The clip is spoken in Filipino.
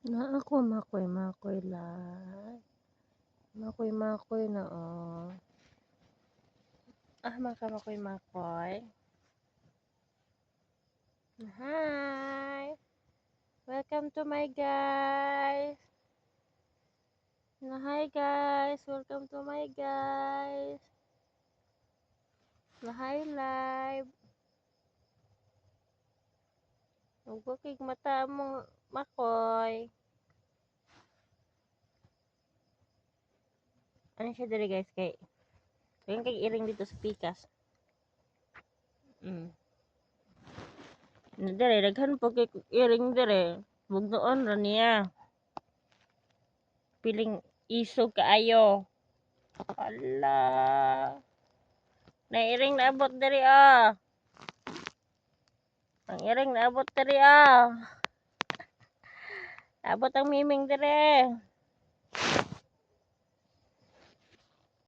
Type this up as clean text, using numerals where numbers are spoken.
Na ako makoy la. Makoy na oh. Makoy. Hi. Welcome to my guys. Hi guys. Welcome to my guys. Hi live. Ugokig mata mo makoy. Ano siya dali guys kay iring dito sa pikas. Dire daghan po kay iring dire. Bugnoon ra niya. Piling isog kaayo. Ala. Nairing naabot diri ah. Ang iring naabot diri ah. Abot ang miming dire.